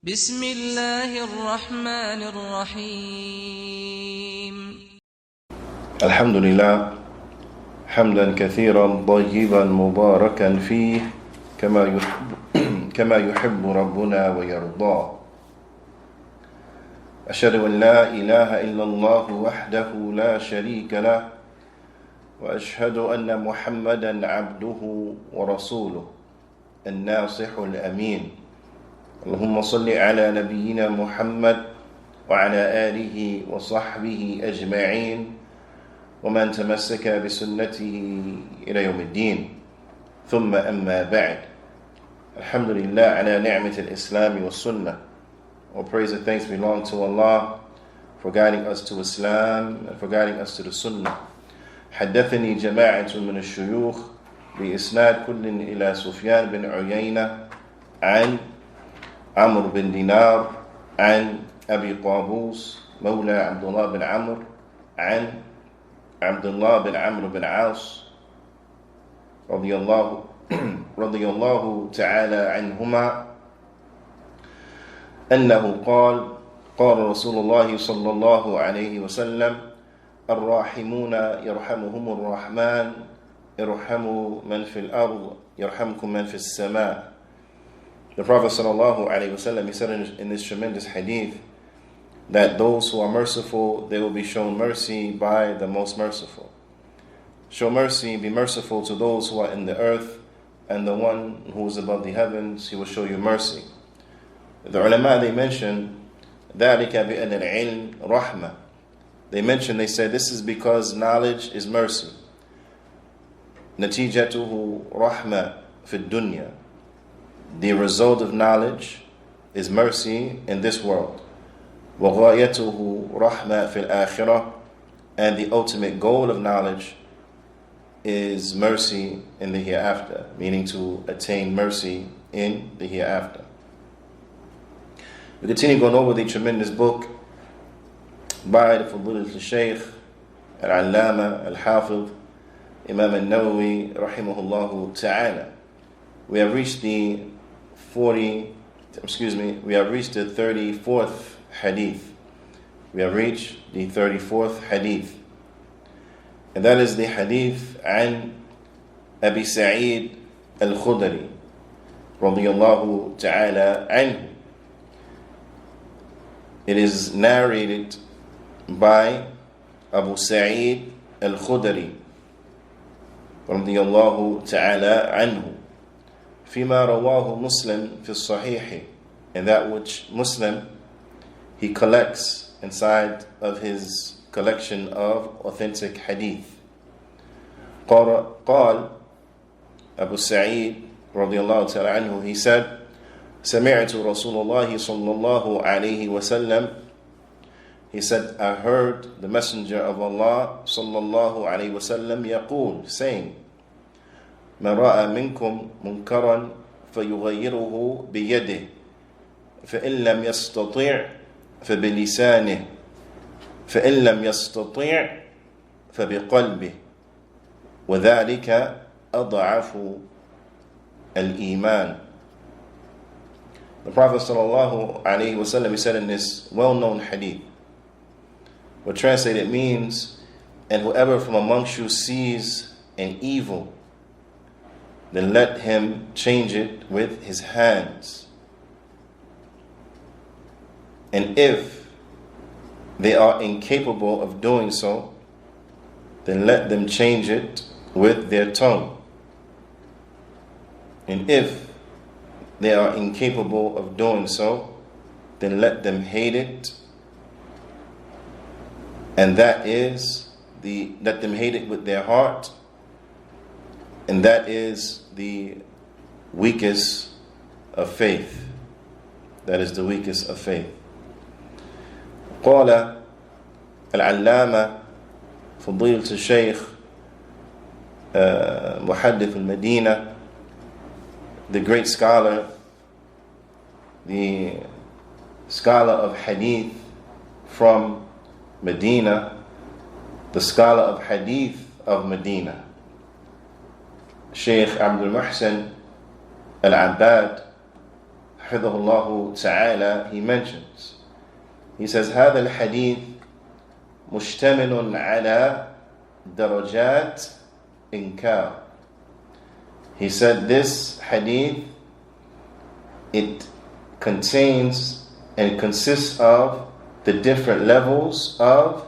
بسم الله الرحمن الرحيم. الحمد لله حمدا كثيرا طيبا مباركا فيه كما يحب ربنا ويرضى. أشهد أن لا إله إلا الله وحده لا شريك له، وأشهد أن محمدا عبده ورسوله الناصح الأمين. اللهم صل على نبينا محمد وعلى آله وصحبه أجمعين ومن تمسك بسنته إلى يوم الدين. ثم أما بعد. الحمد لله على نعمة الإسلام والسنة. All praise and thanks belong to Allah for guiding us to Islam and for guiding us to the Sunnah. حدثني جماعة من الشيوخ بإسناد كل إلى سفيان بن عيينة عن عمرو بن دينار عن أبي قابوس مولى عبد الله بن عمرو عن عبد الله بن عمرو بن عاص رضي الله تعالى عنهما أنه قال رسول الله صلى الله عليه وسلم: الراحمون يرحمهم الرحمن ارحموا من في الأرض يرحمكم من في السماء. The Prophet sallallahu alaihi wasallam, he said in this tremendous hadith that those who are merciful, they will be shown mercy by the most merciful. Show mercy, be merciful to those who are in the earth, and the one who is above the heavens, he will show you mercy. The ulama, they mention ذَلِكَ بِأَنَّ الْعِلْمِ رَحْمَةً. They said this is because knowledge is mercy. نَتِيجَتُهُ رَحْمَةً فِي الدُّنْيَا. The result of knowledge is mercy in this world. وَغَايَتُهُ رَحْمَةً فِي الْآخِرَةِ. And the ultimate goal of knowledge is mercy in the hereafter, meaning to attain mercy in the hereafter. We continue going over the tremendous book by the Fadilat al-Shaykh al-Allama al-Hafidh Imam al-Nawawi rahimahullah ta'ala. We have reached the 34th hadith. We have reached the 34th hadith. And that is the hadith عن أبي سعيد الخدري رضي الله تعالى عنه. It is narrated by Abu Sa'id al-Khudri رضي الله تعالى عنه فيما رواه مسلم في الصحيح, and that which Muslim he collects inside of his collection of authentic hadith. قال Abu Sa'id رضي الله تعالى عنه, he said: سمعت رسول الله صلى الله عليه وسلم. He said, I heard the Messenger of Allah صلى الله عليه وسلم يقول, saying: من رأى منكم منكرا فيغيره بيده فإن لم يستطيع فبلسانه فإن لم يستطيع فبقلبه وذلك أضعف الإيمان. The Prophet sallallahu alaihi wasallam, he said in this well-known hadith, what translated means, and whoever from amongst you sees an evil, then let him change it with his hands. And if they are incapable of doing so, then let them change it with their tongue. And if they are incapable of doing so, then let them hate it. And that is let them hate it with their heart. And that is the weakest of faith. That is the weakest of faith. قال العلامة فضيلة الشيخ محدث المدينة, the great scholar, the scholar of hadith from Medina, the scholar of hadith of Medina, Sheikh Abdul Muhsin al-Abbad Hafidhahullah ta'ala, he mentions, he says, هذا الحديث مشتمل على درجات إنكار. He said this hadith, it contains and consists of the different levels of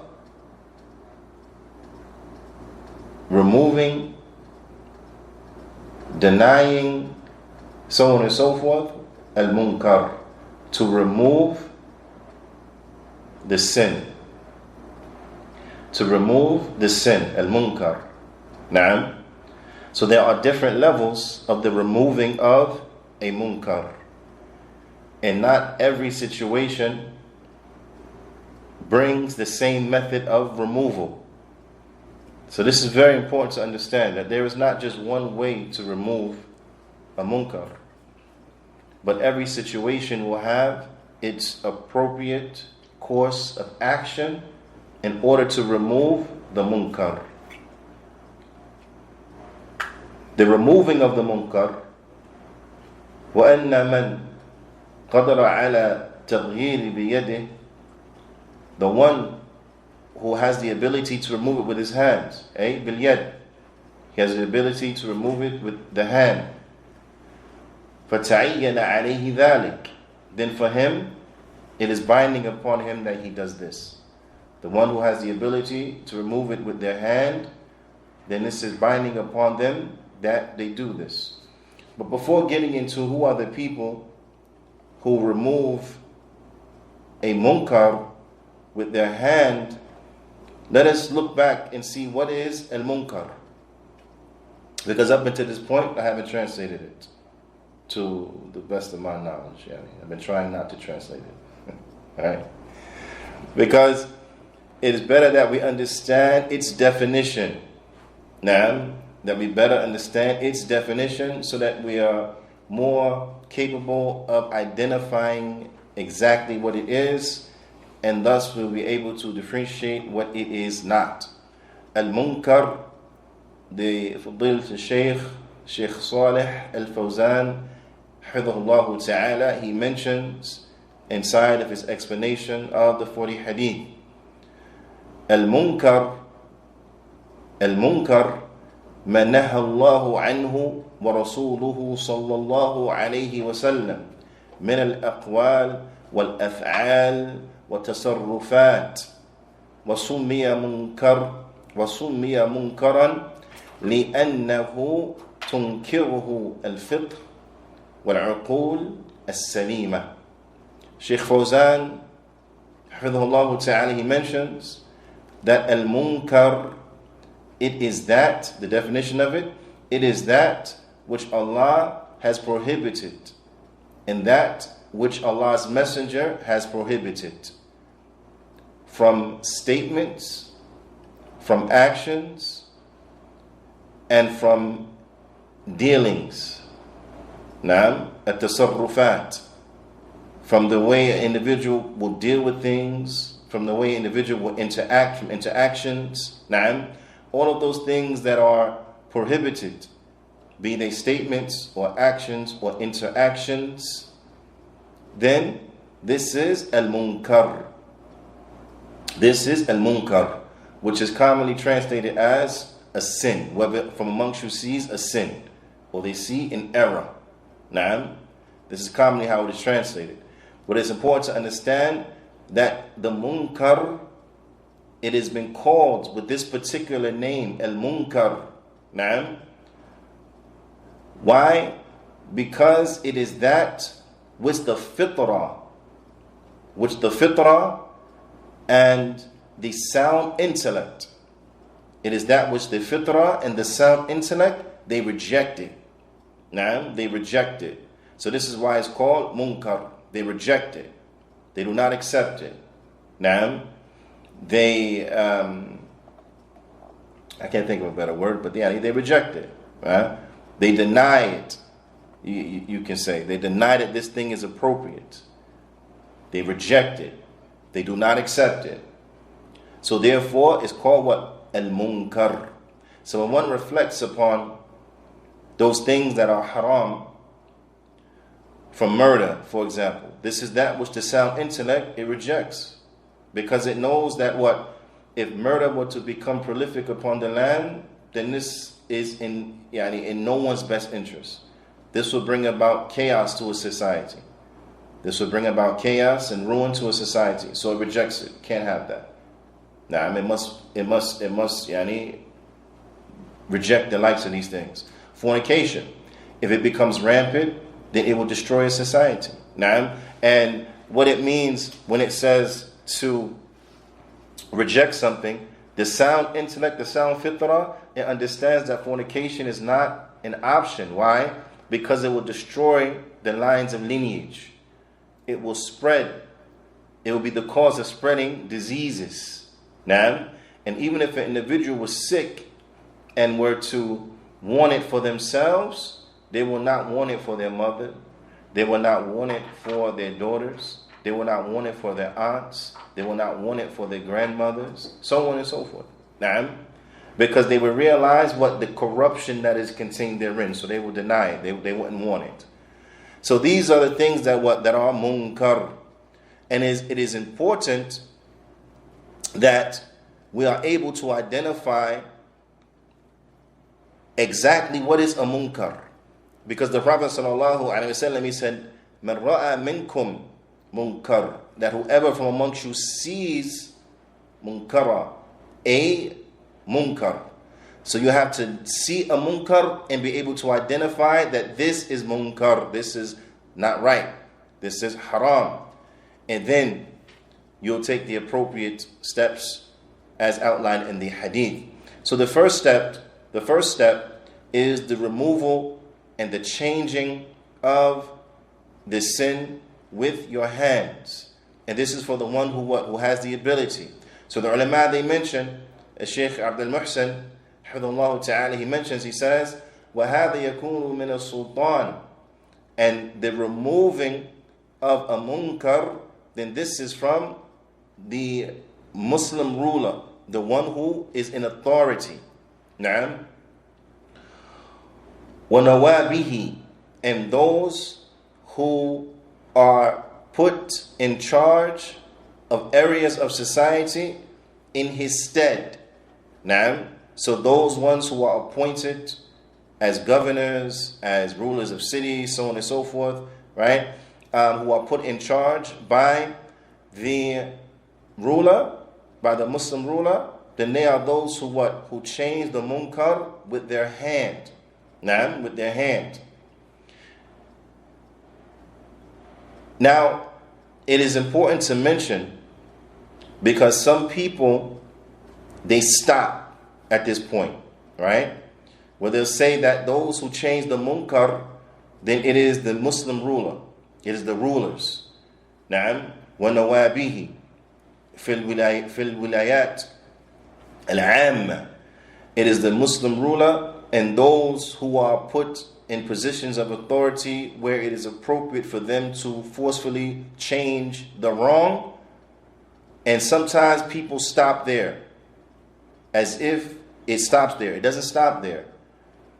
removing, denying, so on and so forth, al-munkar, to remove the sin. To remove the sin, al-munkar. Na'am. So there are different levels of the removing of a munkar. And not every situation brings the same method of removal. So this is very important to understand, that there is not just one way to remove a munkar, but every situation will have its appropriate course of action in order to remove the munkar. The removing of the munkar, وَأَنَّ مَنْ قَدَرَ عَلَى تَغْيِيرِ بِيَدِهِ, the one who has the ability to remove it with his hands, بِالْيَدِ, he has the ability to remove it with the hand. فَتَعَيَّنَ عَلَيْهِ ذَلِكَ, then for him, it is binding upon him that he does this. The one who has the ability to remove it with their hand, then this is binding upon them that they do this. But before getting into who are the people who remove a munkar with their hand, let us look back and see what is al-munkar. Because up until this point, I haven't translated it to the best of my knowledge. I've been trying not to translate it. Alright? Because it is better that we understand its definition. Now, that we better understand its definition so that we are more capable of identifying exactly what it is, and thus we'll be able to differentiate what it is not. Al-Munkar, the Fadilat Shaykh Salih Al-Fawzan, Hafidhahullah Ta'ala, he mentions inside of his explanation of the 40 hadith. Al-Munkar ما نهى الله عنه ورسوله صلى الله عليه وسلم من الأقوال والأفعال والتصرفات وسمي منكرا لأنه تنكره الفطر والعقول السليمة. Shaykh Fawzan, Hafidhahullah Ta'ala, he mentions that al-munkar, it is that, the definition of it, it is that which Allah has prohibited and that which Allah's Messenger has prohibited, from statements, from actions, and from dealings. Naam, at-tasarrufat, from the way an individual will deal with things, from the way an individual will interact, from interactions. Naam, all of those things that are prohibited, be they statements or actions or interactions, then this is al-munkar. This is al-munkar, which is commonly translated as a sin, whether from amongst you sees a sin or they see an error. Naam, this is commonly how it is translated. But it's important to understand that the munkar, it has been called with this particular name, al-munkar. Naam. Why? Because it is that which the fitrah and the sound intellect, it is that which the fitrah and the sound intellect, they reject it. Naam, they reject it. So this is why it's called munkar. They reject it. They do not accept it. Naam. They, I can't think of a better word, but they reject it. Right? They deny it. You can say they deny that this thing is appropriate. They reject it. They do not accept it. So therefore, it's called what? Al-munkar. So when one reflects upon those things that are haram, from murder, for example. This is that which the sound intellect, it rejects. Because it knows that what? If murder were to become prolific upon the land, then this is in no one's best interest. This will bring about chaos to a society. This will bring about chaos and ruin to a society. So it rejects it. Can't have that. Now, it must reject the likes of these things. Fornication, if it becomes rampant, then it will destroy a society. Now, and what it means when it says to reject something, the sound intellect, the sound fitrah, it understands that fornication is not an option. Why? Because it will destroy the lines of lineage. It will spread. It will be the cause of spreading diseases. Now, and even if an individual was sick and were to want it for themselves, they will not want it for their mother. They will not want it for their daughters. They will not want it for their aunts. They will not want it for their grandmothers, so on and so forth. Now, because they will realize what the corruption that is contained therein, so they will deny it. They wouldn't want it. So these are the things that are munkar. And it is important that we are able to identify exactly what is a munkar. Because the Prophet ﷺ, he said, "Man ra'a minkum munkar," that whoever from amongst you sees munkara, a munkar. So you have to see a munkar and be able to identify that this is munkar, this is not right, this is haram. And then you'll take the appropriate steps as outlined in the hadith. So the first step is the removal and the changing of the sin with your hands. And this is for the one who has the ability. So the ulama, they mention, Shaykh Abdul Muhsin, hafidhahullah ta'ala, he mentions, he says, وَهَذَا يَكُونُ مِنَ السُّلْطَانِ, and the removing of a munkar, then this is from the Muslim ruler, the one who is in authority. Na'am. وَنَوَابِهِ, and those who are put in charge of areas of society in his stead. Na'am. So those ones who are appointed as governors, as rulers of cities, so on and so forth, right? Who are put in charge by the ruler, by the Muslim ruler, then they are those who change the munkar with their hand. Naam, with their hand. Now, it is important to mention, because some people, they stop at this point, right? Where they'll say that those who change the munkar, then it is the Muslim ruler. It is the rulers. Naam, وَنَوَابِهِ فِي الْوِلَايَاتِ الْعَامَّةِ. It is the Muslim ruler and those who are put in positions of authority where it is appropriate for them to forcefully change the wrong. And sometimes people stop there, as if it stops there. It doesn't stop there.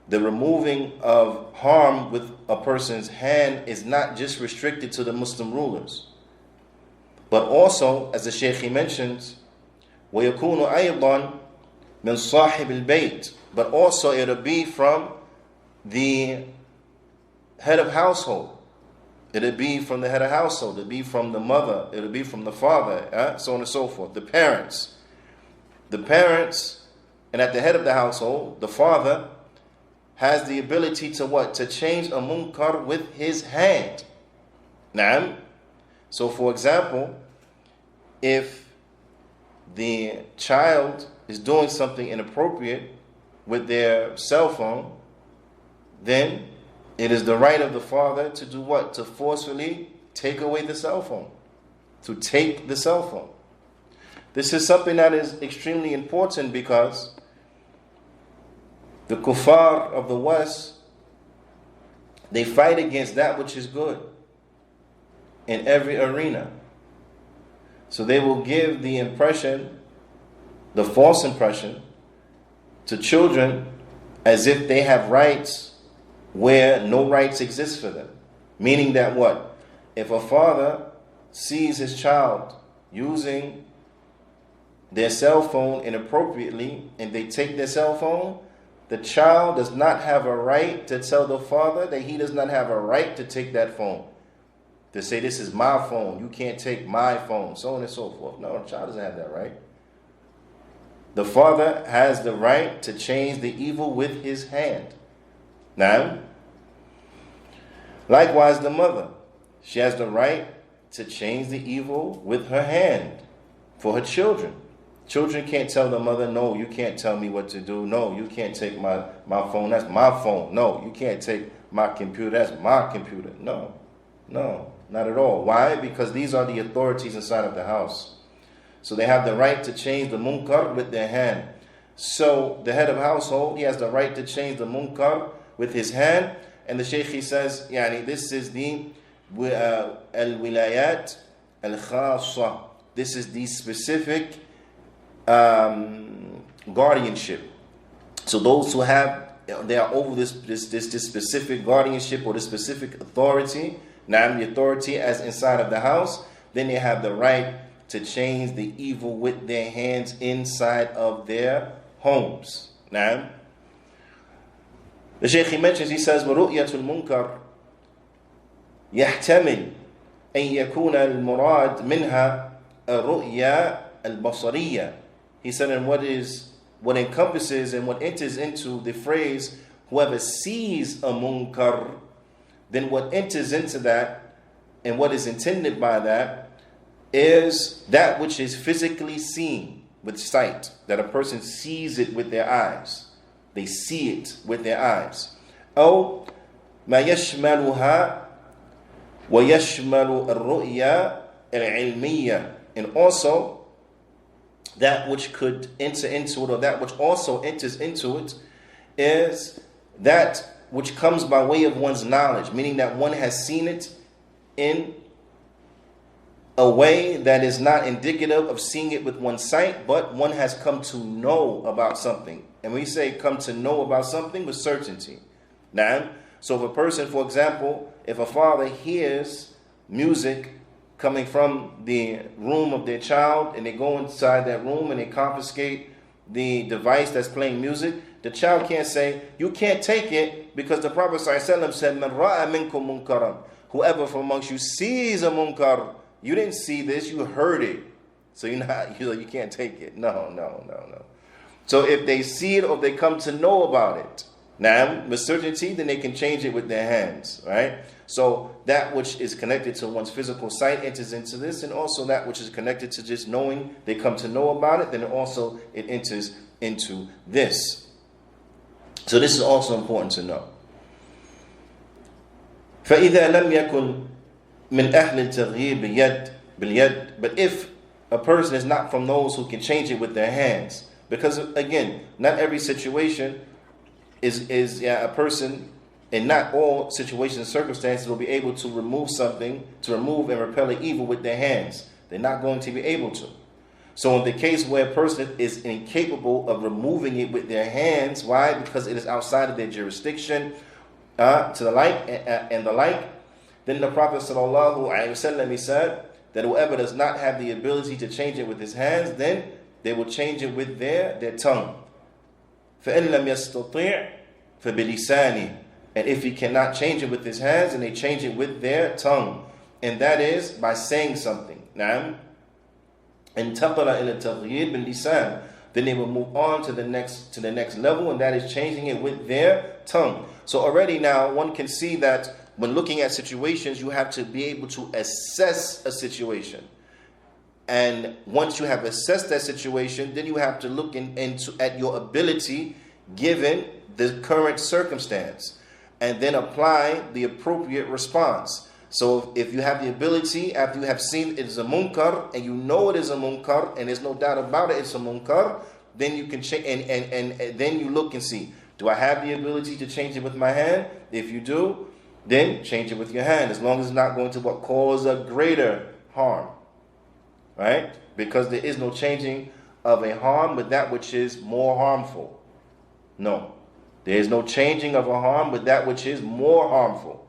The removing of harm with a person's hand is not just restricted to the Muslim rulers, but also, as the Shaykh he mentions, وَيَكُونُ أَيْضًا مِنْ صَاحِبِ الْبَيْتِ, but also it'll be from the head of household. It'll be from the head of household. It'll be from the mother. It'll be from the father, so on and so forth. The parents. The parents, and at the head of the household, the father has the ability to what? To change a munkar with his hand. Naam. So for example, if the child is doing something inappropriate with their cell phone, then it is the right of the father to do what? To forcefully take away the cell phone. To take the cell phone. This is something that is extremely important, because the kuffar of the West, they fight against that which is good in every arena. So they will give the impression, the false impression, to children as if they have rights where no rights exist for them. Meaning that what? If a father sees his child using their cell phone inappropriately and they take their cell phone, the child does not have a right to tell the father that he does not have a right to take that phone. To say, this is my phone, you can't take my phone, so on and so forth. No, the child doesn't have that right. The father has the right to change the evil with his hand. Now, likewise the mother, she has the right to change the evil with her hand for her children. Children can't tell the mother, no, you can't tell me what to do. No, you can't take my phone, that's my phone. No, you can't take my computer, that's my computer. No, not at all. Why? Because these are the authorities inside of the house. So they have the right to change the munkar with their hand. So the head of household, he has the right to change the munkar with his hand. And the Shaykh, he says, this is the al-wilayat al-khassa. This is the specific guardianship. So those who they are over this specific guardianship or this specific authority, now the authority as inside of the house, then they have the right to change the evil with their hands inside of their homes. Now, the Shaykh, he mentions, he says, وَرُؤْيَةُ الْمُنْكَرِ يَحْتَمِلْ أن يكون المراد منها الرؤيا البصرية. He said, and what encompasses and what enters into the phrase, whoever sees a munkar, then what enters into that and what is intended by that is that which is physically seen with sight, that a person sees it with their eyes. They see it with their eyes. أو ما يشملها ويشمل الرؤيا العلمية. And also that which could enter into it, or that which also enters into it, is that which comes by way of one's knowledge, meaning that one has seen it in a way that is not indicative of seeing it with one's sight, but one has come to know about something. And we say come to know about something with certainty. Now, so if a person, for example, if a father hears music coming from the room of their child and they go inside that room and they confiscate the device that's playing music, the child can't say, you can't take it, because the Prophet ﷺ said, "Man ra'a minkum munkaran." Whoever from amongst you sees a munkar, you didn't see this, you heard it. So you can't take it. No. So if they see it or they come to know about it, now with certainty, then they can change it with their hands, right? So that which is connected to one's physical sight enters into this, and also that which is connected to just knowing, they come to know about it, then also it enters into this. So this is also important to know. فَإِذَا لَمْ يَكُنْ مِنْ أَهْلِ التَّغْيِيرِ بِالْيَدِ. But if a person is not from those who can change it with their hands, because again, not every situation is a person, in not all situations and circumstances, will be able to remove something, to remove and repel an evil with their hands. They're not going to be able to. So in the case where a person is incapable of removing it with their hands, why? Because it is outside of their jurisdiction, to the like, and the like, then the Prophet ﷺ, he said that whoever does not have the ability to change it with his hands, then they will change it with their tongue. فَإِن لَمْ يَسْتَطِعْ فَبِلِسَانِهِ. And if he cannot change it with his hands, and they change it with their tongue, and that is by saying something. Naam. انتقل إلى التغيير باللسان. Then they will move on to the next level, and that is changing it with their tongue. So already now one can see that when looking at situations, you have to be able to assess a situation. And once you have assessed that situation, then you have to look at your ability given the current circumstance, and then apply the appropriate response. So if you have the ability, after you have seen it is a munkar, and you know it is a munkar, and there's no doubt about it, it's a munkar, then you can change, and then you look and see, do I have the ability to change it with my hand? If you do, then change it with your hand, as long as it's not going to cause a greater harm. Right? Because there is no changing of a harm with that which is more harmful. No. There is no changing of a harm with that which is more harmful.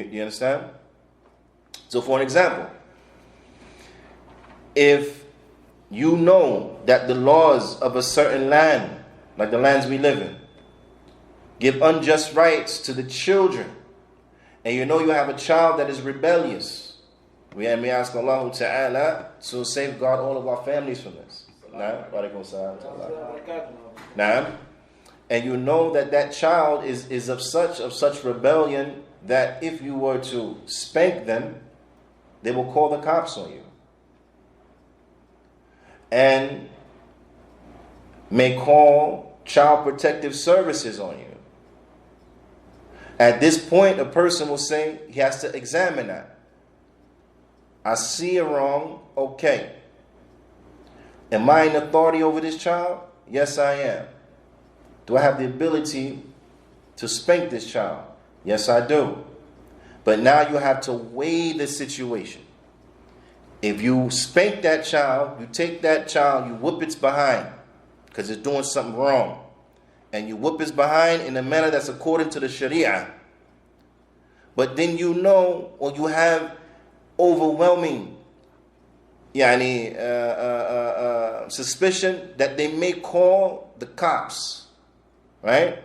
You understand? So for an example, if you know that the laws of a certain land, like the lands we live in, give unjust rights to the children, and you know you have a child that is rebellious, we ask Allah Ta'ala to safeguard all of our families from this. And you know that that child is of such rebellion that if you were to spank them, they will call the cops on you and may call child protective services on you. At this point, a person will say he has to examine that. I see a wrong, okay. Am I in authority over this child? Yes, I am. Do I have the ability to spank this child? Yes, I do. But now you have to weigh the situation. If you spank that child, you take that child, you whoop its behind because it's doing something wrong. And you whoop its behind in a manner that's according to the Sharia. But then you know, or you have overwhelming suspicion that they may call the cops, right?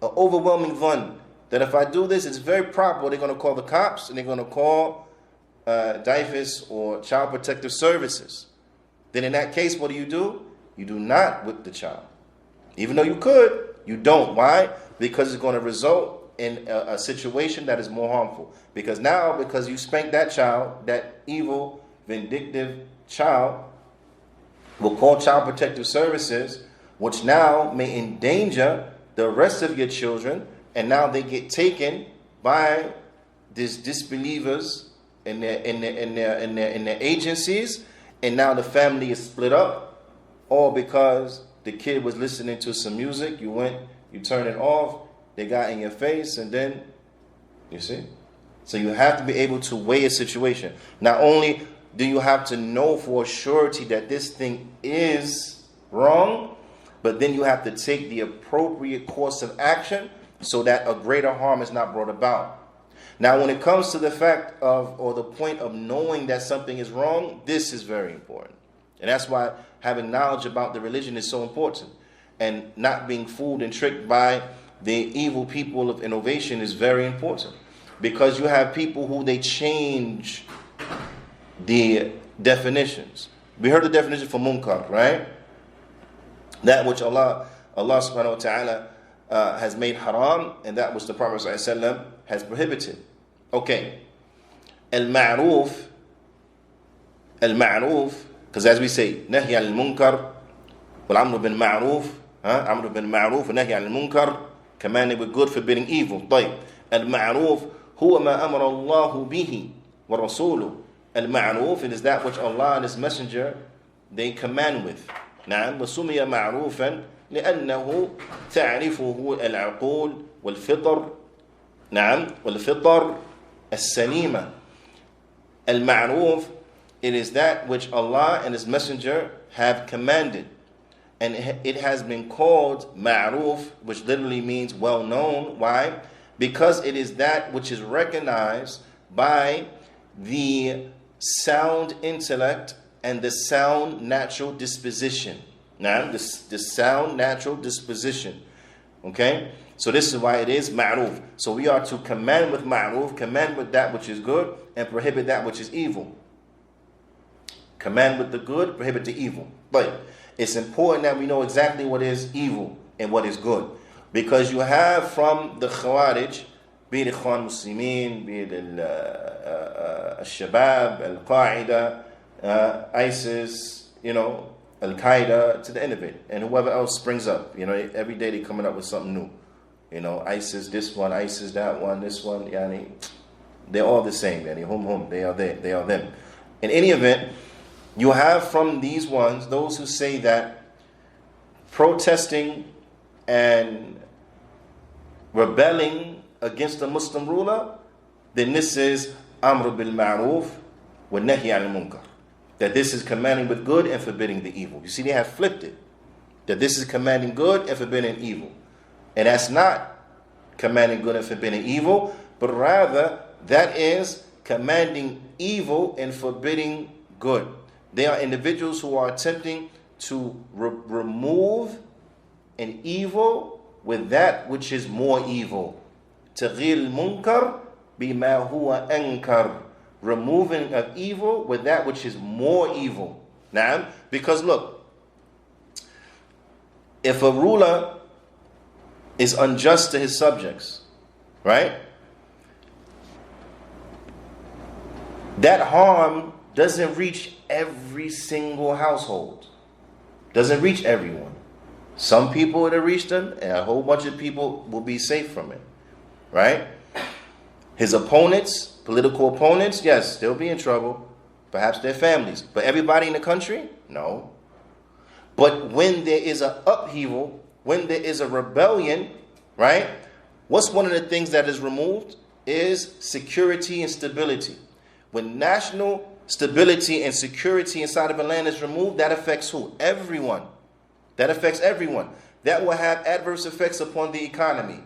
An overwhelming dhann that if I do this, it's very probable they're going to call the cops and they're going to call DIFIS or Child Protective Services. Then in that case, what do? You do not whip the child. Even though you could, you don't. Why? Because it's going to result in a situation that is more harmful. Because you spank that child, that evil, vindictive child will call Child Protective Services, which now may endanger the rest of your children, and now they get taken by these disbelievers in their agencies, and now the family is split up, all because the kid was listening to some music, you turn it off, they got in your face, and then, you see? So you have to be able to weigh a situation. Not only do you have to know for surety that this thing is wrong, but then you have to take the appropriate course of action so that a greater harm is not brought about. Now, when it comes to the fact of, or the point of knowing that something is wrong, this is very important. And that's why having knowledge about the religion is so important. And not being fooled and tricked by the evil people of innovation is very important. Because you have people who they change the definitions. We heard the definition for munkar, right? That which Allah subhanahu wa ta'ala has made haram, and that which the Prophet ﷺ has prohibited. Okay. Al-ma'ruf, because as we say, nahy al-munkar, wal-amru bil-ma'ruf, amru bil-ma'ruf, wa nahy al-munkar, commanding with good, forbidding evil. طيب. Al-ma'ruf, huwa ma amara Allahu bihi wa rasuluh. Al-ma'ruf, it is that which Allah and His Messenger, they command with. نعم. وسمي معروفا لأنه تعرفه العقول والفطر. نعم. والفطر السليمة. Al-ma'ruf, it is that which Allah and His Messenger have commanded. And it has been called ma'ruf, which literally means well known. Why? Because it is that which is recognized by the sound intellect and the sound natural disposition. Now, the sound natural disposition. Okay? So this is why it is ma'ruf. So we are to command with ma'ruf, command with that which is good, and prohibit that which is evil. Command with the good, prohibit the evil. But it's important that we know exactly what is evil and what is good. Because you have from the Khawarij, be it Ikhwan Muslimin, be it Al-Shabab, Al-Qaeda, ISIS, Al-Qaeda, to the end of it. And whoever else springs up. Every day they're coming up with something new. ISIS this one, ISIS that one, this one. They're all the same. They are them. In any event, you have from these ones, those who say that protesting and rebelling against a Muslim ruler, then this is amr bil ma'ruf wa nahy al munkar. That this is commanding with good and forbidding the evil. You see, they have flipped it. That this is commanding good and forbidding evil. And that's not commanding good and forbidding evil, but rather that is commanding evil and forbidding good. They are individuals who are attempting to remove an evil with that which is more evil. Taghil munkar bima huwa ankar. Removing of evil with that which is more evil. Now, because look, if a ruler is unjust to his subjects, right? That harm doesn't reach every single household. Doesn't reach everyone. Some people it'll reach them, and a whole bunch of people will be safe from it. Right? His opponents, political opponents, yes, they'll be in trouble. Perhaps their families. But everybody in the country? No. But when there is an upheaval, when there is a rebellion, right? What's one of the things that is removed is security and stability. When national stability and security inside of a land is removed, that affects who? Everyone. That affects everyone. That will have adverse effects upon the economy.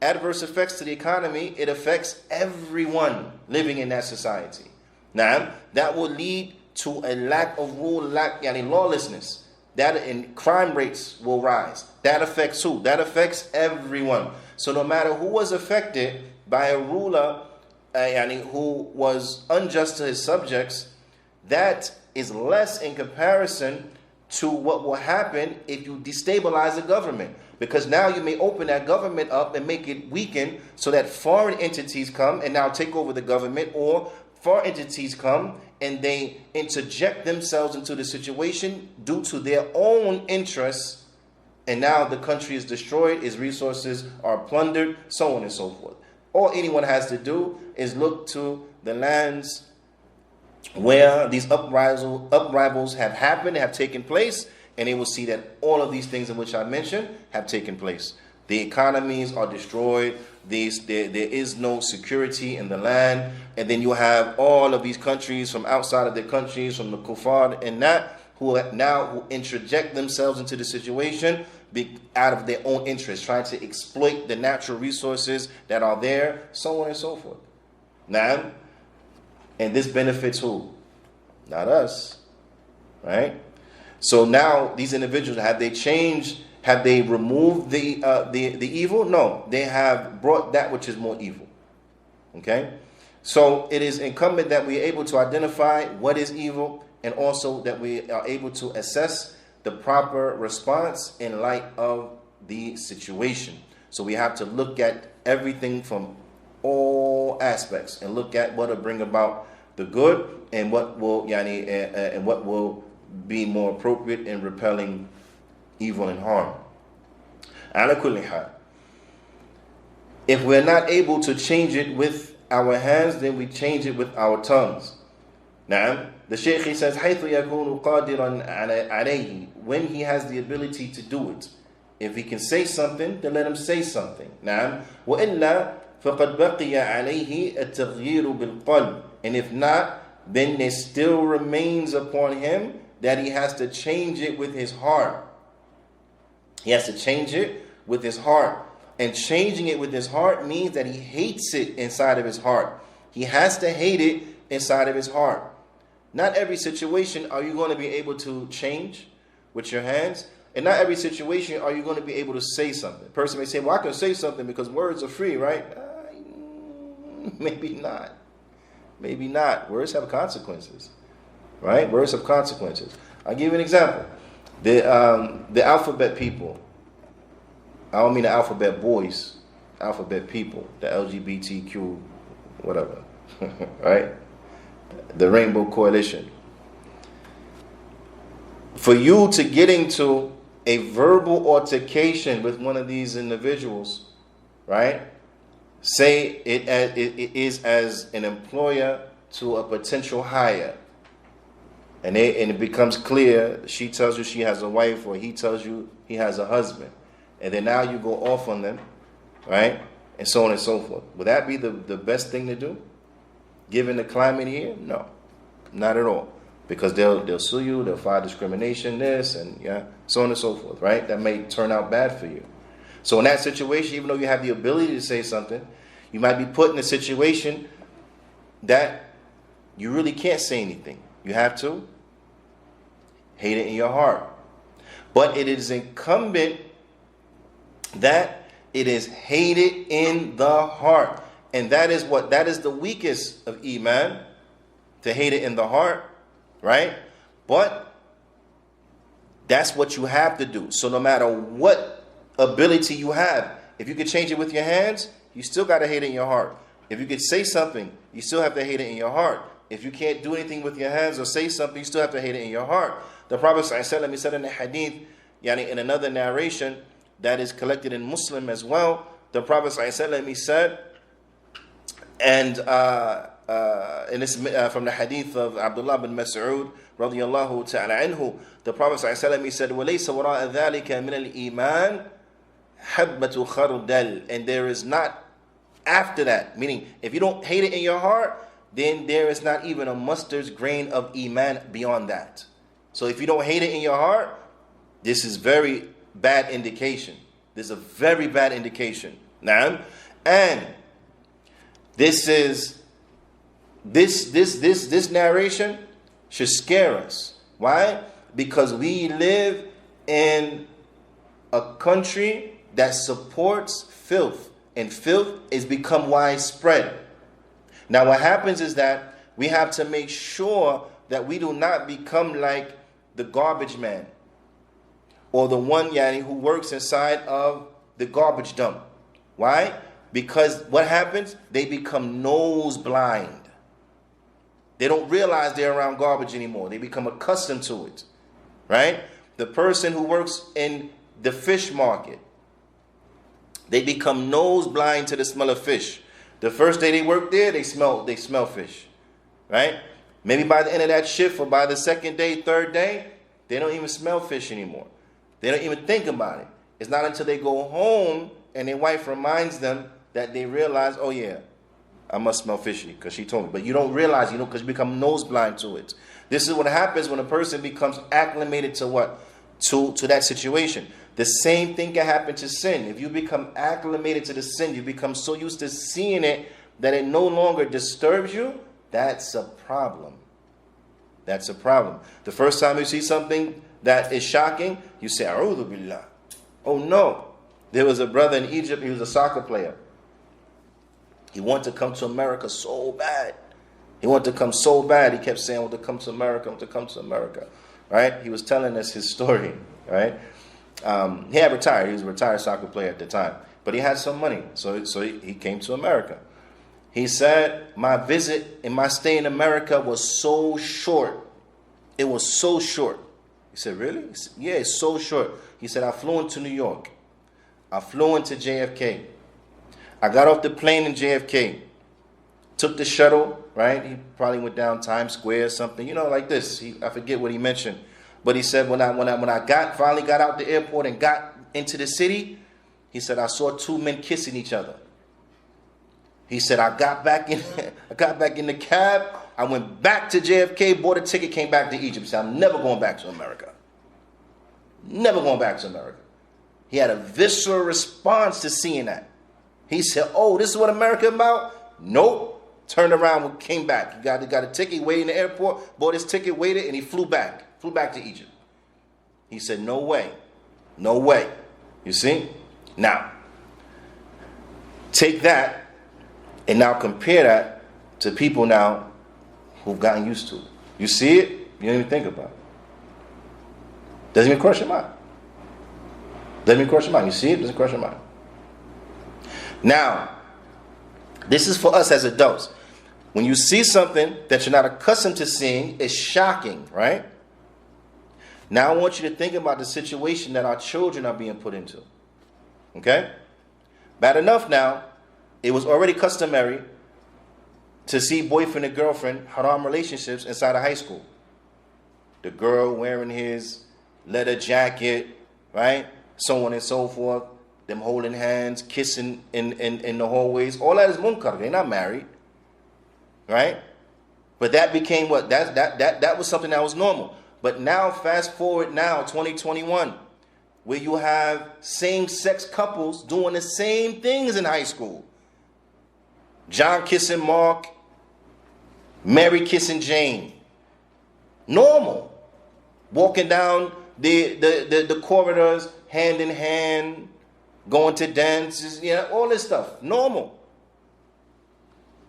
Adverse effects to the economy, it affects everyone living in that society. Now, that will lead to a lack of rule, lawlessness. That and crime rates will rise. That affects who? That affects everyone. So no matter who was affected by a ruler who was unjust to his subjects, that is less in comparison to what will happen if you destabilize the government. Because now you may open that government up and make it weaken so that foreign entities come and now take over the government, or foreign entities come and they interject themselves into the situation due to their own interests, and now the country is destroyed, its resources are plundered, so on and so forth. All anyone has to do is look to the lands where these uprisals have happened, have taken place, and they will see that all of these things in which I mentioned have taken place. The economies are destroyed. There is no security in the land. And then you have all of these countries from outside of their countries, from the kuffar and that, who interject themselves into the situation out of their own interest, trying to exploit the natural resources that are there, so on and so forth. Now, and this benefits who? Not us, right? So now these individuals, have they changed? Have they removed the evil? No, they have brought that which is more evil. Okay? So it is incumbent that we are able to identify what is evil, and also that we are able to assess the proper response in light of the situation. So we have to look at everything from all aspects and look at what will bring about the good and what will and what will be more appropriate in repelling evil and harm. Ala kulli hal. If we're not able to change it with our hands, then we change it with our tongues. Now, the Shaykh, he says, حَيْثُ يَكُونُ قَادِرًا عَلَيْهِ, when he has the ability to do it. If he can say something, then let him say something. Now, وَإِلَّا فَقَدْ بَقِيَ عَلَيْهِ التَّغْيِيرُ بِالْقَلْبِ, and if not, then there still remains upon him that he has to change it with his heart. He has to change it with his heart. And changing it with his heart means that he hates it inside of his heart. He has to hate it inside of his heart. Not every situation are you going to be able to change with your hands. And not every situation are you going to be able to say something. A person may say, well, I can say something because words are free, right? Maybe not. Maybe not. Words have consequences, right? Words have consequences. I'll give you an example. The alphabet people. I don't mean the alphabet boys. Alphabet people. The LGBTQ, whatever, right? The Rainbow Coalition. For you to get into a verbal altercation with one of these individuals, right? Say it is as an employer to a potential hire. And it becomes clear, she tells you she has a wife, or he tells you he has a husband. And then now you go off on them, right? And so on and so forth. Would that be the best thing to do? Given the climate here? No, not at all. Because they'll sue you, they'll file discrimination, this, and so on and so forth, right? That may turn out bad for you. So in that situation, even though you have the ability to say something, you might be put in a situation that you really can't say anything. You have to hate it in your heart. But it is incumbent that it is hated in the heart. And that is what? That is the weakest of Iman, to hate it in the heart, right? But that's what you have to do. So no matter what ability you have, if you could change it with your hands, you still got to hate it in your heart. If you could say something, you still have to hate it in your heart. If you can't do anything with your hands or say something, you still have to hate it in your heart. The Prophet ﷺ said in the Hadeeth, in another narration that is collected in Muslim as well, the Prophet ﷺ said, and this from the Hadith of Abdullah bin Mas'ud radiyallahu ta'ala anhu, the Prophet ﷺ said, وَلَيْسَ وَرَاءَ ذَلِكَ مِنَ الْإِيمَانِ حَبَّةُ خَرْدَلٍ. And there is not after that, meaning if you don't hate it in your heart, then there is not even a mustard's grain of Iman beyond that. So if you don't hate it in your heart, this is very bad indication. This is a very bad indication. Now, and this narration should scare us. Why? Because we live in a country that supports filth, and filth is become widespread. Now what happens is that we have to make sure that we do not become like the garbage man, or the one who works inside of the garbage dump. Why? Because what happens? They become nose blind. They don't realize they're around garbage anymore. They become accustomed to it. Right? The person who works in the fish market, they become nose blind to the smell of fish. The first day they work there, they smell fish. Right? Maybe by the end of that shift, or by the second day, third day, they don't even smell fish anymore. They don't even think about it. It's not until they go home and their wife reminds them that they realize, oh yeah, I must smell fishy because she told me. But you don't realize, because you become nose blind to it. This is what happens when a person becomes acclimated to what? To that situation. The same thing can happen to sin. If you become acclimated to the sin, you become so used to seeing it that it no longer disturbs you, that's a problem. That's a problem. The first time you see something that is shocking, you say, A'udhu Billah. Oh no. There was a brother in Egypt, he was a soccer player. He wanted to come to America so bad. He wanted to come so bad. He kept saying, I want to come to America, I want to come to America. Right? He was telling us his story. Right? He had retired. He was a retired soccer player at the time. But he had some money. So he came to America. He said, my visit and my stay in America was so short. It was so short. He said, really? He said, yeah, it's so short. He said, I flew into New York. I flew into JFK. I got off the plane in JFK. Took the shuttle, right? He probably went down Times Square or something, like this. I forget what he mentioned. But he said, when I finally got out the airport and got into the city, he said, I saw two men kissing each other. He said, I got back in the cab. I went back to JFK, bought a ticket, came back to Egypt. He said, I'm never going back to America. Never going back to America. He had a visceral response to seeing that. He said, oh, this is what America about? Nope. Turned around, came back. He got a ticket, waited in the airport, bought his ticket, waited, and he flew back to Egypt. He said, no way. No way. You see? Now, take that and now compare that to people now who've gotten used to it. You see it, you don't even think about it. Doesn't even cross your mind. Doesn't even cross your mind. You see it, doesn't cross your mind. Now, this is for us as adults. When you see something that you're not accustomed to seeing, it's shocking, right? Now I want you to think about the situation that our children are being put into. Okay? Bad enough now, it was already customary to see boyfriend and girlfriend haram relationships inside of high school. The girl wearing his leather jacket, right? So on and so forth. Them holding hands, kissing in the hallways. All that is munkar. They're not married. Right? But that became what? That was something that was normal. But now, fast forward now, 2021, where you have same-sex couples doing the same things in high school. John kissing Mark, Mary kissing Jane. Normal. Walking down the corridors, hand in hand, going to dances, all this stuff. Normal.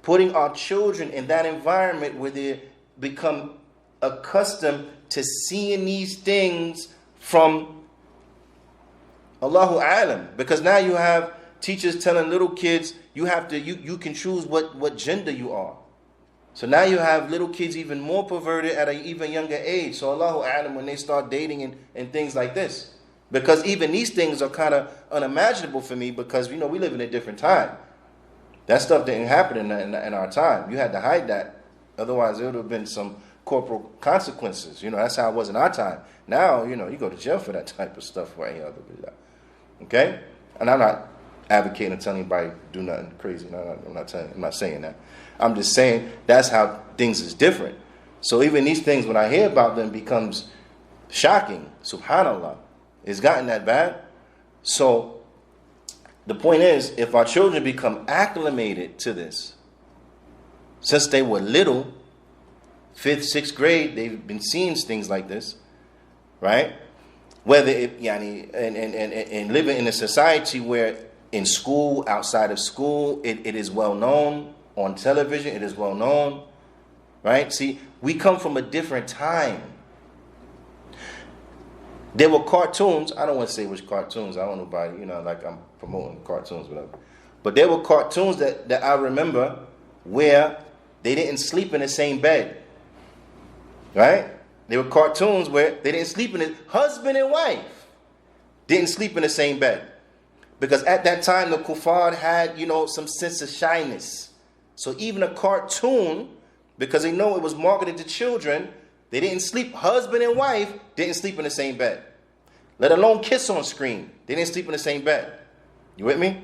Putting our children in that environment where they become accustomed to seeing these things from Allahu Alam. Because now you have teachers telling little kids, you can choose what gender you are. So now you have little kids even more perverted at an even younger age. So Allahu Alam, when they start dating and things like this. Because even these things are kind of unimaginable for me, because we live in a different time. That stuff didn't happen in our time. You had to hide that. Otherwise, it would have been some corporal consequences. That's how it was in our time. Now, you go to jail for that type of stuff. Okay? And I'm not advocating or telling anybody to do nothing crazy. No, I'm not saying that. I'm just saying that's how things is different. So even these things, when I hear about them, becomes shocking. Subhanallah. It's gotten that bad. So the point is, if our children become acclimated to this, since they were little, 5th, 6th grade, they've been seeing things like this, right? Whether and living in a society where in school, outside of school, it is well known. On television, it is well known, right? See, we come from a different time. There were cartoons. I don't want to say which cartoons. I don't know nobody, like I'm promoting cartoons, whatever. But there were cartoons that I remember where they didn't sleep in the same bed, right? There were cartoons where they didn't sleep in it. Husband and wife didn't sleep in the same bed. Because at that time, the kuffar had, some sense of shyness. So even a cartoon, because they know it was marketed to children, they didn't sleep. Husband and wife didn't sleep in the same bed. Let alone kiss on screen. They didn't sleep in the same bed. You with me?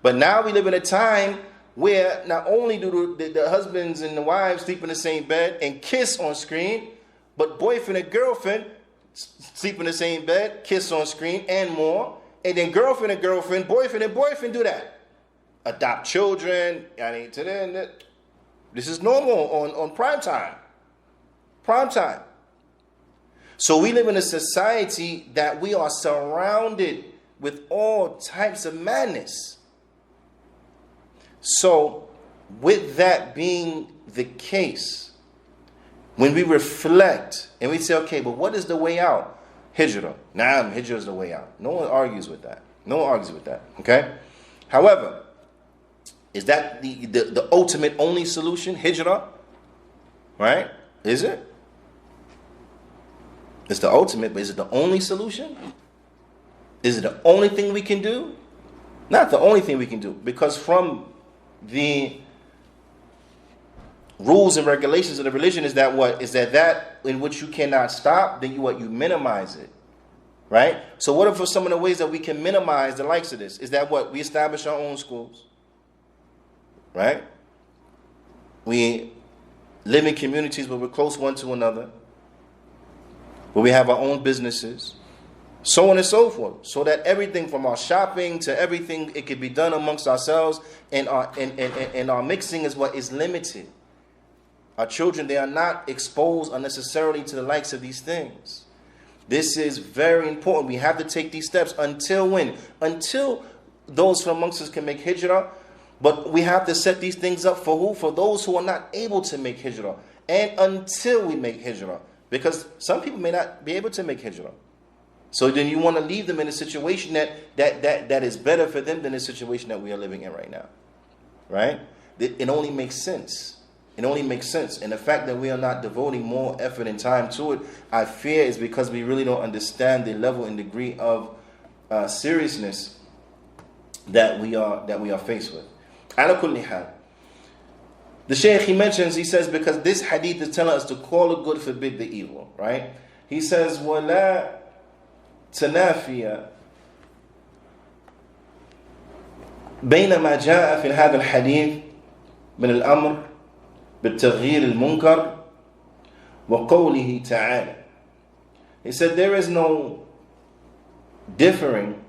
But now we live in a time where not only do the husbands and the wives sleep in the same bed and kiss on screen, but boyfriend and girlfriend sleep in the same bed, kiss on screen, and more. And then girlfriend and girlfriend, boyfriend and boyfriend do that. Adopt children. This is normal on prime time. Prime time. So we live in a society that we are surrounded with all types of madness. So with that being the case, when we reflect and we say, okay, but what is the way out? Hijrah. Hijrah is the way out. No one argues with that. Okay? However, is that the ultimate only solution? Hijrah? Right? Is it? It's the ultimate, but is it the only solution? Is it the only thing we can do? Not the only thing we can do. Because from the rules and regulations of the religion is that what? Is that in which you cannot stop, then you minimize it. Right? So what are for some of the ways that we can minimize the likes of this? Is that what? We establish our own schools. Right? We live in communities where we're close one to another, where we have our own businesses, so on and so forth, so that everything from our shopping to everything, it can be done amongst ourselves, and our mixing is what is limited. Our children, they are not exposed unnecessarily to the likes of these things. This is very important. We have to take these steps until when? Until those from amongst us can make hijrah. But we have to set these things up for who? For those who are not able to make hijrah. And until we make hijrah. Because some people may not be able to make hijrah. So then you want to leave them in a situation that is better for them than the situation that we are living in right now. Right? It only makes sense. It only makes sense. And the fact that we are not devoting more effort and time to it, I fear, is because we really don't understand the level and degree of seriousness that we are faced with. Ala kulli hal. The Shaykh, he mentions, he says, because this hadith is telling us to call the good, forbid the evil, right? He says, وَلَا تَنَافِيَ بين ما جاء في هذا الحديث من الأمر بالتغيير المنكر وقوله تعالى. He said there is no differing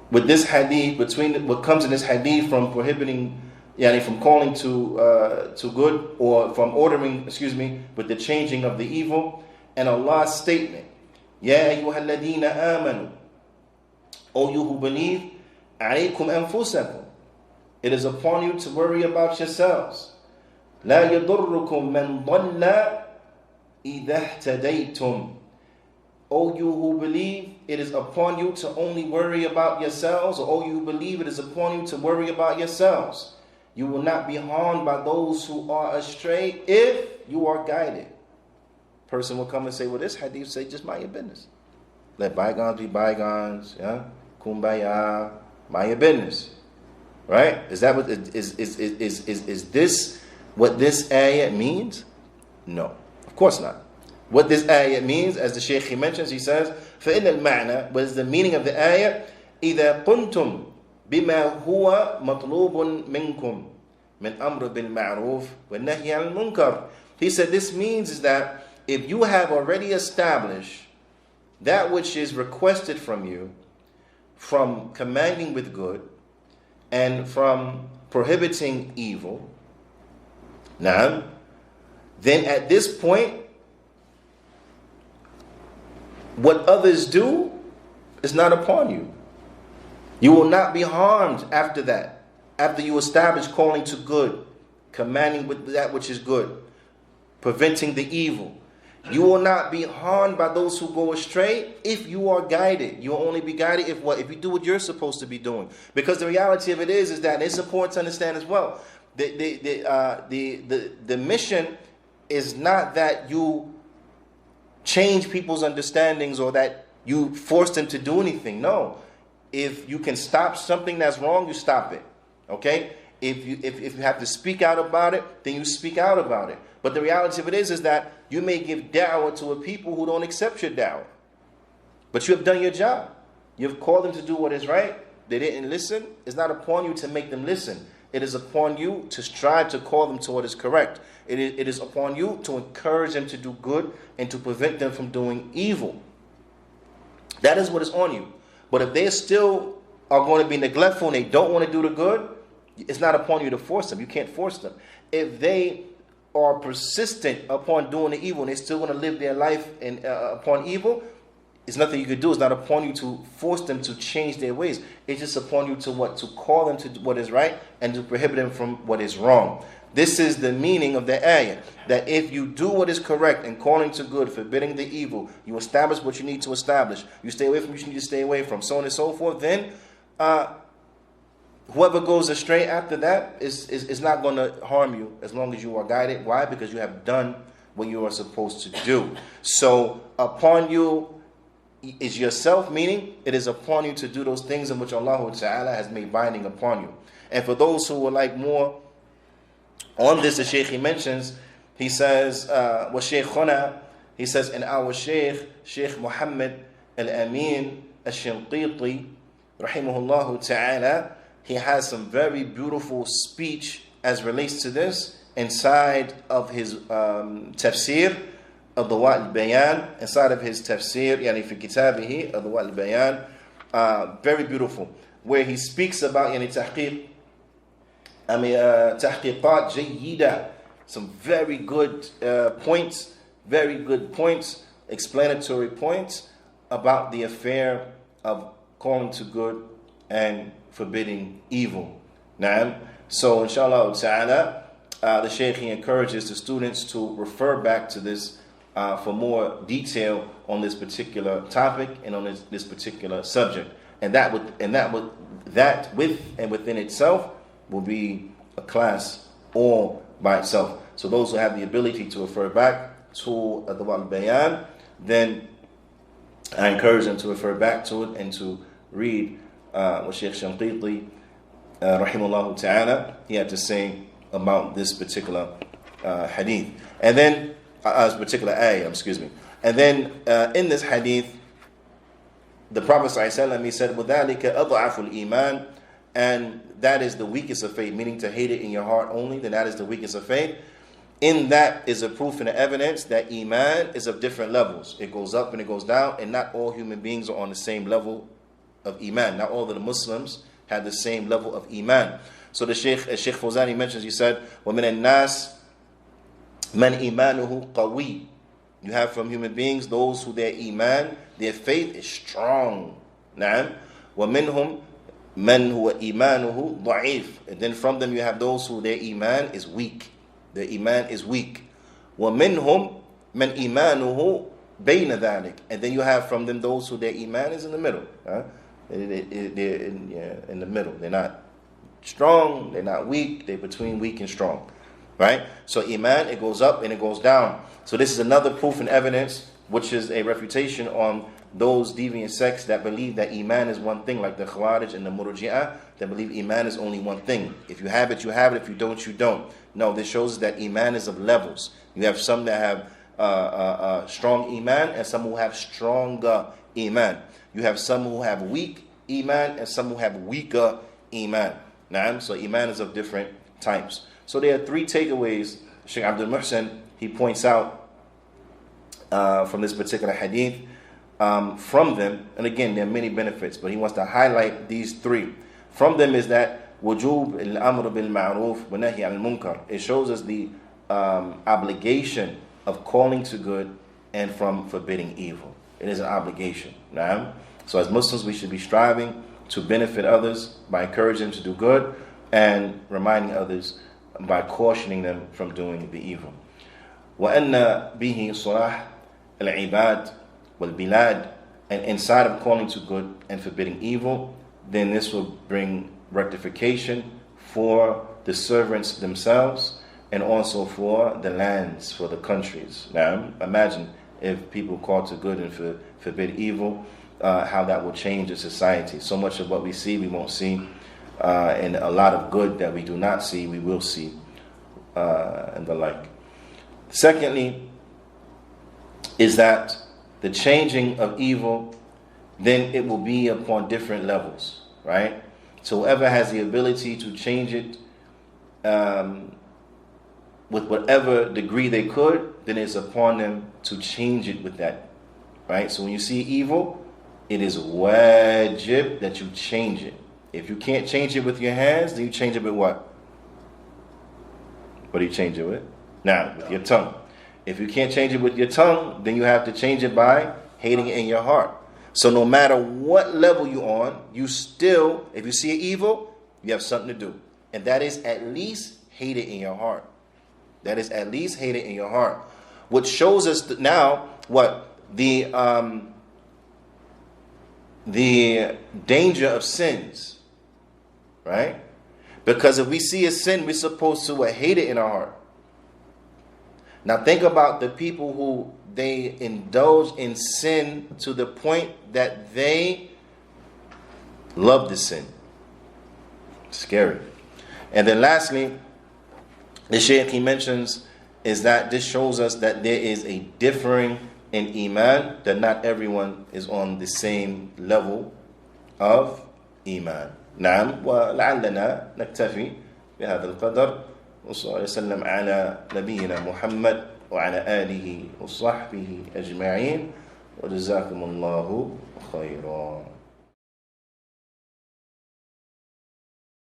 with this hadith, between what comes in this hadith from prohibiting from calling to good, or from ordering, with the changing of the evil. And Allah's statement, Ya ayyuhalladina amanu, O you who believe, alaykum anfusakum, it is upon you to worry about yourselves. La yadurrukum man dalla idha ihtadaytum. O you who believe, it is upon you to only worry about yourselves, or O you who believe, it is upon you to worry about yourselves. You will not be harmed by those who are astray if you are guided. Person will come and say, well, this hadith say just mind your business. Let bygones be bygones. Yeah? Kumbaya, mind your business. Right? Is that what is this what this ayah means? No, of course not. What this ayah means, as the Shaykh he mentions, he says, فَإِنَّ الْمَعْنَى, what is the meaning of the ayah? إِذَا قُنْتُمْ بِمَا هُوَ مَطْلُوبٌ مِنْكُمْ مِنْ أَمْرُ بِالْمَعْرُوفِ وَالنَّهْيِ عَنِ الْمُنْكَرِ. He said this means is that if you have already established that which is requested from you, from commanding with good and from prohibiting evil, now, then at this point, what others do is not upon you. You will not be harmed after that. After you establish calling to good, commanding with that which is good, preventing the evil. You will not be harmed by those who go astray if you are guided. You will only be guided if what? If you do what you're supposed to be doing. Because the reality of it is that it's important to understand as well. The mission is not that you change people's understandings or that you force them to do anything. No. If you can stop something that's wrong, you stop it. Okay? If you have to speak out about it, then you speak out about it. But the reality of it is that you may give da'wah to a people who don't accept your da'wah. But you have done your job. You have called them to do what is right. They didn't listen. It's not upon you to make them listen. It is upon you to strive to call them to what is correct. It is upon you to encourage them to do good and to prevent them from doing evil. That is what is on you. But if they still are going to be neglectful and they don't want to do the good, it's not upon you to force them. You can't force them. If they are persistent upon doing the evil and they still want to live their life upon evil, it's nothing you could do. It's not upon you to force them to change their ways. It's just upon you to what? To call them to what is right and to prohibit them from what is wrong. This is the meaning of the ayah. That if you do what is correct and calling to good, forbidding the evil, you establish what you need to establish, you stay away from what you need to stay away from, so on and so forth, then whoever goes astray after that is not going to harm you as long as you are guided. Why? Because you have done what you are supposed to do. So upon you is yourself, meaning it is upon you to do those things in which Allah Ta'ala has made binding upon you. And for those who would like more on this, the Shaykh he mentions, he says, wa Shaykhuna, he says, and our Shaykh, Shaykh Muhammad al-Amin al-Shinqiti, rahimahullah ta'ala, he has some very beautiful speech as relates to this inside of his tafsir, Adwa al-Bayan, inside of his tafsir, yani fi kitabihi, Adwa al-Bayan, very beautiful, where he speaks about tahqiqat jayyida, some very good points, explanatory points about the affair of calling to good and forbidding evil. Naam. So inshallah ta'ala, the Shaykh encourages the students to refer back to this for more detail on this particular topic and on this particular subject. And that within itself will be a class all by itself. So those who have the ability to refer back to the Bayan, then I encourage them to refer back to it and to read what Shaykh Shinqiti rahimahullah ta'ala he had to say about this particular hadith. And then this particular ayah, And then in this hadith, the Prophet ﷺ, he said, وَذَلِكَ أَضْعَفُ الْإِيمَانِ, and that is the weakest of faith, meaning to hate it in your heart only, then that is the weakest of faith. In that is a proof and evidence that Iman is of different levels. It goes up and it goes down, and not all human beings are on the same level of Iman. Not all of the Muslims have the same level of Iman. So the Sheikh Fawzani mentions, he said, وَمِنَ النَّاسِ مَنْ إِيمَانُهُ قَوِيٌّ. You have from human beings those who their iman, their faith is strong. نعم. وَمِنْهُمْ مَنْ هُوَ إِيمَانُهُ ضَعِيفٌ. And then from them you have those who their iman is weak. Their iman is weak. وَمِنْهُمْ مَنْ إِيمَانُهُ بَيْنَ ذَلِكَ. And then you have from them those who their iman is in the middle. They're in the middle. They're not strong, they're not weak, they're between weak and strong. Right? So iman, it goes up and it goes down. So this is another proof and evidence, which is a refutation on those deviant sects that believe that iman is one thing, like the Khawarij and the Murji'ah, that believe iman is only one thing. If you have it, you have it. If you don't, you don't. No, this shows that iman is of levels. You have some that have strong iman and some who have stronger iman. You have some who have weak iman and some who have weaker iman. So iman is of different types. So there are three takeaways Sheikh Abdul Muhsin, he points out from this particular hadith. From them, and again there are many benefits, but he wants to highlight these three. From them is that wujub al-amr bil ma'ruf wa nahy al-munkar. It shows us the obligation of calling to good and from forbidding evil. It is an obligation. So as Muslims, we should be striving to benefit others by encouraging them to do good and reminding others by cautioning them from doing the evil. وَأَنَّ بِهِ صَلَاحَ الْعِبَادِ وَالْبِلَادِ. And inside of calling to good and forbidding evil, then this will bring rectification for the servants themselves and also for the lands, for the countries. Now, imagine if people call to good and forbid evil, how that will change the society. So much of what we see, we won't see. And a lot of good that we do not see, we will see, and the like. Secondly, is that the changing of evil, then it will be upon different levels, right? So whoever has the ability to change it with whatever degree they could, then it's upon them to change it with that, right? So when you see evil, it is wajib that you change it. If you can't change it with your hands, then you change it with what? What do you change it with? Now, with your tongue. If you can't change it with your tongue, then you have to change it by hating it in your heart. So no matter what level you're on, you still, if you see an evil, you have something to do. And that is at least hate it in your heart. That is at least hate it in your heart. Which shows us now what? The danger of sins. Right? Because if we see a sin, we're supposed to hate it in our heart. Now think about the people who they indulge in sin to the point that they love the sin. Scary. And then lastly, the Shaykh he mentions is that this shows us that there is a differing in iman, that not everyone is on the same level of iman. نعم ولعلنا نكتفي بهذا القدر وصلى الله وسلم على نبينا محمد وعلى آله وصحبه أجمعين وجزاكم الله خيرا.